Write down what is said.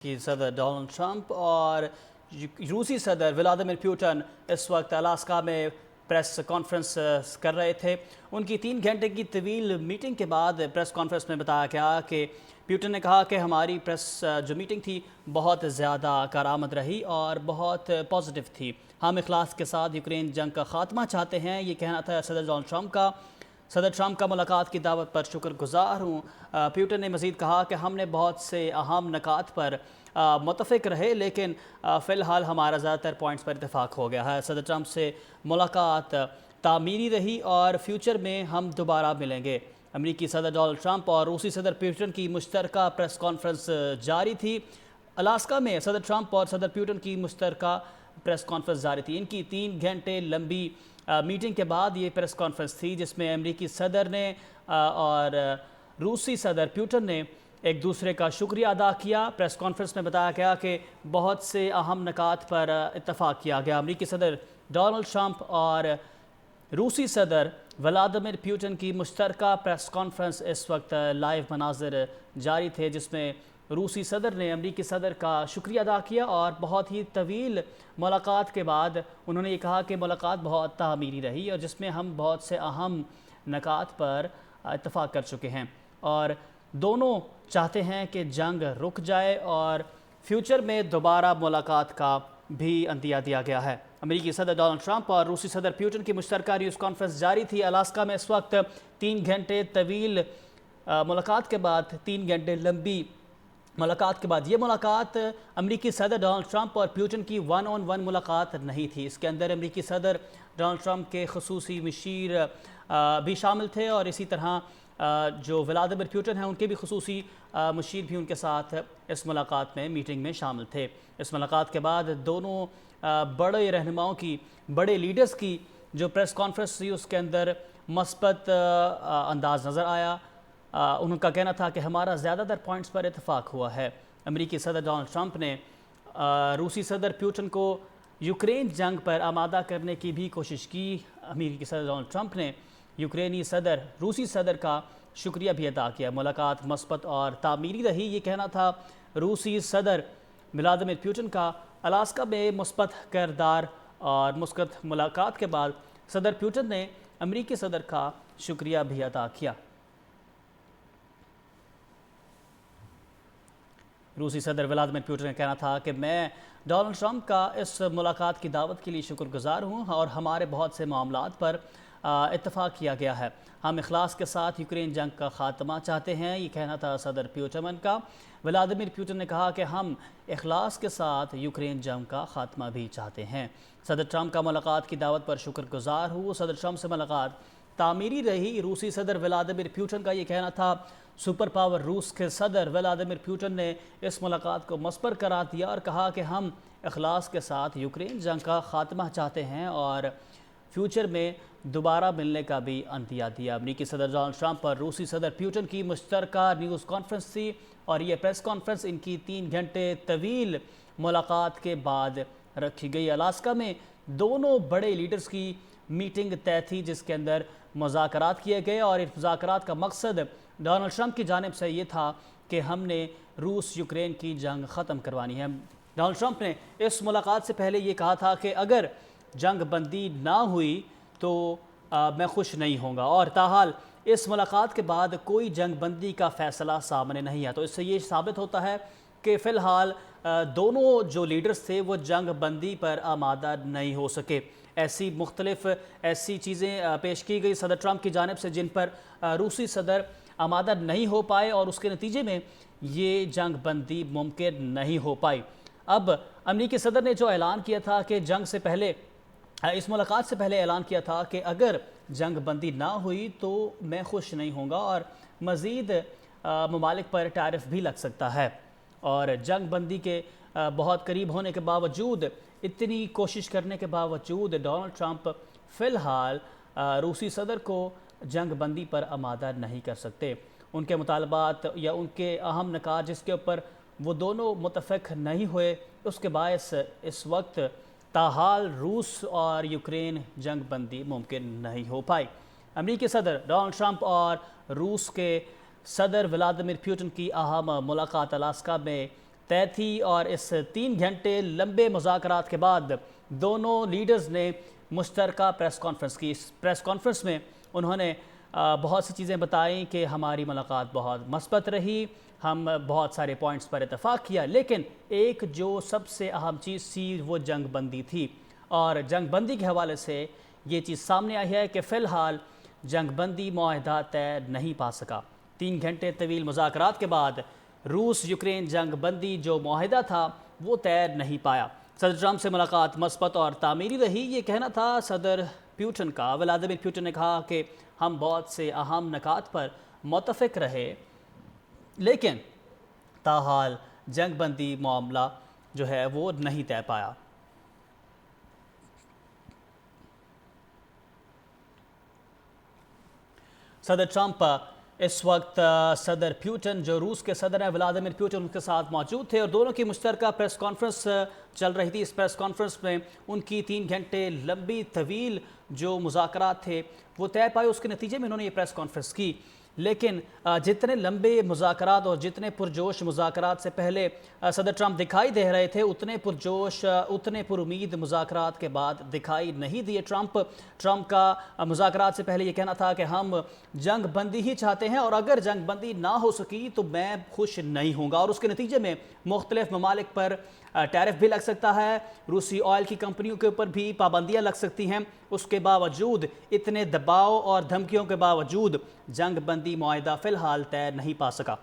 कि सदर Donald Trump और रूसी सदर व्लादिमीर पुतिन इस वक्त अलास्का में प्रेस कॉन्फ्रेंस कर रहे थे। उनकी 3 घंटे की तवील मीटिंग के बाद प्रेस कॉन्फ्रेंस में बताया गया कि पुतिन ने कहा कि हमारी प्रेस जो मीटिंग थी बहुत ज़्यादा कारआमद रही और बहुत पॉजिटिव थी। हम इखलास के साथ यूक्रेन जंग का ख़ात्मा चाहते हैं, ये कहना था सदर डोनाल्ड ट्रंप का। सदर ट्रंप का मुलाकात की दावत पर शुक्रगुजार हूँ। पुतिन ने मज़ीद कहा कि हमने बहुत से अहम नकात पर मुतफ़िक रहे, लेकिन फ़िलहाल हमारा ज़्यादातर पॉइंट्स पर इत्तेफाक हो गया है। सदर ट्रंप से मुलाकात तामीरी रही और फ्यूचर में हम दोबारा मिलेंगे। अमरीकी सदर डोनाल्ड ट्रंप और रूसी सदर पुतिन की मुश्तरका प्रेस कॉन्फ्रेंस जारी थी। अलास्का में सदर ट्रंप और सदर पुतिन की मुश्तरका प्रेस कॉन्फ्रेंस जारी थी। इनकी 3 घंटे लंबी मीटिंग के बाद ये प्रेस कॉन्फ्रेंस थी, जिसमें अमरीकी सदर ने और रूसी सदर पुतिन ने एक दूसरे का शुक्रिया अदा किया। प्रेस कॉन्फ्रेंस में बताया गया कि बहुत से अहम नकात पर इत्तफाक किया गया। अमरीकी सदर डोनाल्ड ट्रंप और रूसी सदर व्लादिमीर पुतिन की मुश्तरका प्रेस कॉन्फ्रेंस इस वक्त लाइव मनाज़िर जारी थे, जिसमें रूसी सदर ने अमरीकी सदर का शुक्रिया अदा किया और बहुत ही तवील मुलाकात के बाद उन्होंने ये कहा कि मुलाकात बहुत तामीरी रही और जिसमें हम बहुत से अहम नकात पर इत्तफाक कर चुके हैं और दोनों चाहते हैं कि जंग रुक जाए और फ्यूचर में दोबारा मुलाकात का भी अंदिया दिया गया है। अमेरिकी सदर डोनाल्ड ट्रंप और रूसी सदर पुतिन की मुश्तरका न्यूज़ कॉन्फ्रेंस जारी थी। अलास्का में इस वक्त 3 घंटे तवील मुलाकात के बाद 3 घंटे लंबी मुलाकात के बाद ये मुलाकात अमरीकी सदर डोनाल्ड ट्रंप और पुतिन की 1-on-1 मुलाकात नहीं थी। इसके अंदर अमरीकी सदर डोनाल्ड ट्रंप के खुसूसी मशीर भी शामिल थे और इसी तरह जो व्लादिमीर पुतिन हैं उनके भी खुसूसी मशीर भी उनके साथ इस मुलाकात में मीटिंग में शामिल थे। इस मुलाकात के बाद दोनों बड़े रहनुमाओं की, बड़े लीडर्स की जो प्रेस कॉन्फ्रेंस थी उसके अंदर मस्बत अंदाज नज़र आया। उनका कहना था कि हमारा ज़्यादातर पॉइंट्स पर इत्तेफाक हुआ है। अमेरिकी सदर डोनाल्ड ट्रंप ने रूसी सदर पुतिन को यूक्रेन जंग पर आमादा करने की भी कोशिश की। अमेरिकी सदर डोनाल्ड ट्रंप ने यूक्रेनी सदर रूसी सदर का शुक्रिया भी अदा किया। मुलाकात मस्बत और तामीरी रही, ये कहना था रूसी सदर व्लादिमीर पुतिन का। अलास्का में मुस्बत किरदार और मुस्बत मुलाकात के बाद सदर पुतिन ने अमेरिकी सदर का शुक्रिया भी अदा किया। रूसी सदर व्लादिमीर पुतिन का कहना था कि मैं डोनाल्ड ट्रंप का इस मुलाकात की दावत के लिए शुक्रगुजार हूँ और हमारे बहुत से मामलात पर इत्तफाक किया गया है। हम इखलास के साथ यूक्रेन जंग का ख़ात्मा चाहते हैं, ये कहना था सदर पुतिन का। व्लादिमीर पुतिन ने कहा कि हम इखलास के साथ यूक्रेन जंग का ख़ात्मा भी चाहते हैं। सदर ट्रंप का मुलाकात की दावत पर शुक्रगुजार हूँ। सदर ट्रंप से मुलाकात तामीरी रही। रूसी सदर व्लादिमीर पुतिन का ये कहना था। सुपर पावर रूस के सदर व्लादिमीर पुतिन ने इस मुलाकात को मस्बर करार दिया और कहा कि हम इखलास के साथ यूक्रेन जंग का ख़ात्मा चाहते हैं और फ्यूचर में दोबारा मिलने का भी अंदिया दिया। अमरीकी सदर डोनाल्ड ट्रंप और रूसी सदर पुतिन की मुश्तरका न्यूज़ कॉन्फ्रेंस थी और ये प्रेस कॉन्फ्रेंस इनकी 3 घंटे तवील मुलाकात के बाद रखी गई। अलास्का में दोनों बड़े लीडर्स की मीटिंग तय थी, जिसके अंदर मुज़ाकरात किए गए और इस मुज़ाकरात का मकसद डोनाल्ड ट्रंप की जानिब से ये था कि हमने रूस यूक्रेन की जंग ख़त्म करवानी है। डोनाल्ड ट्रंप ने इस मुलाकात से पहले ये कहा था कि अगर जंग बंदी ना हुई तो मैं खुश नहीं होऊंगा और ताहाल इस मुलाकात के बाद कोई जंग बंदी का फ़ैसला सामने नहीं है। तो इससे ये साबित होता है कि फ़िलहाल दोनों जो लीडर्स थे वो जंग बंदी पर आमादा नहीं हो सके। ऐसी मुख्तलिफ ऐसी चीज़ें पेश की गई सदर ट्रंप की जानिब से जिन पर रूसी सदर आमादा नहीं हो पाए और उसके नतीजे में ये जंग बंदी मुमकिन नहीं हो पाई। अब अमरीकी सदर ने जो ऐलान किया था कि जंग से पहले, इस मुलाकात से पहले ऐलान किया था कि अगर जंग बंदी ना हुई तो मैं खुश नहीं होऊंगा और मज़ीद ममालिक पर टैरिफ भी लग सकता है। और जंग बंदी के बहुत करीब होने के बावजूद, इतनी कोशिश करने के बावजूद डोनाल्ड ट्रंप फ़िलहाल रूसी सदर को जंग बंदी पर आमादा नहीं कर सकते। उनके मुतालबात या उनके अहम नकात जिसके ऊपर वो दोनों मुतफ़िक नहीं हुए, उसके बायस इस वक्त ताहाल रूस और यूक्रेन जंग बंदी मुमकिन नहीं हो पाई। अमरीकी सदर डोनाल्ड ट्रंप और रूस के सदर व्लादिमीर पुतिन की अहम मुलाकात अलास्का में طے تھی، اور اس 3 گھنٹے لمبے مذاکرات کے بعد دونوں لیڈرز نے مشترکہ پریس کانفرنس کی۔ اس پریس کانفرنس میں انہوں نے بہت سی چیزیں بتائیں کہ ہماری ملاقات بہت مثبت رہی، ہم بہت سارے پوائنٹس پر اتفاق کیا، لیکن ایک جو سب سے اہم چیز تھی وہ جنگ بندی تھی، اور جنگ بندی کے حوالے سے یہ چیز سامنے آئی ہے کہ فی الحال جنگ بندی معاہدہ طے نہیں پا سکا۔ 3 گھنٹے طویل مذاکرات کے بعد روس یوکرین جنگ بندی جو معاہدہ تھا وہ طے نہیں پایا۔ صدر ٹرمپ سے ملاقات مثبت اور تعمیری رہی، یہ کہنا تھا صدر پیوٹن کا۔ ولادیمیر پیوٹن نے کہا کہ ہم بہت سے اہم نکات پر متفق رہے، لیکن تاحال جنگ بندی معاملہ جو ہے وہ نہیں طے پایا۔ صدر ٹرمپ اس وقت صدر پیوٹن جو روس کے صدر ہیں ولادیمیر پیوٹن ان کے ساتھ موجود تھے، اور دونوں کی مشترکہ پریس کانفرنس چل رہی تھی۔ اس پریس کانفرنس میں ان کی 3 گھنٹے لمبی طویل جو مذاکرات تھے وہ طے پائے، اس کے نتیجے میں انہوں نے یہ پریس کانفرنس کی۔ لیکن جتنے لمبے مذاکرات اور جتنے پرجوش مذاکرات سے پہلے صدر ٹرمپ دکھائی دے رہے تھے، اتنے پرجوش اتنے پر امید مذاکرات کے بعد دکھائی نہیں دیے۔ ٹرمپ کا مذاکرات سے پہلے یہ کہنا تھا کہ ہم جنگ بندی ہی چاہتے ہیں، اور اگر جنگ بندی نہ ہو سکی تو میں خوش نہیں ہوں گا، اور اس کے نتیجے میں مختلف ممالک پر ٹیرف بھی لگ سکتا ہے، روسی آئل کی کمپنیوں کے اوپر بھی پابندیاں لگ سکتی ہیں۔ اس کے باوجود اتنے دباؤ اور دھمکیوں کے باوجود جنگ بندی معاہدہ فی الحال طے نہیں پا سکا۔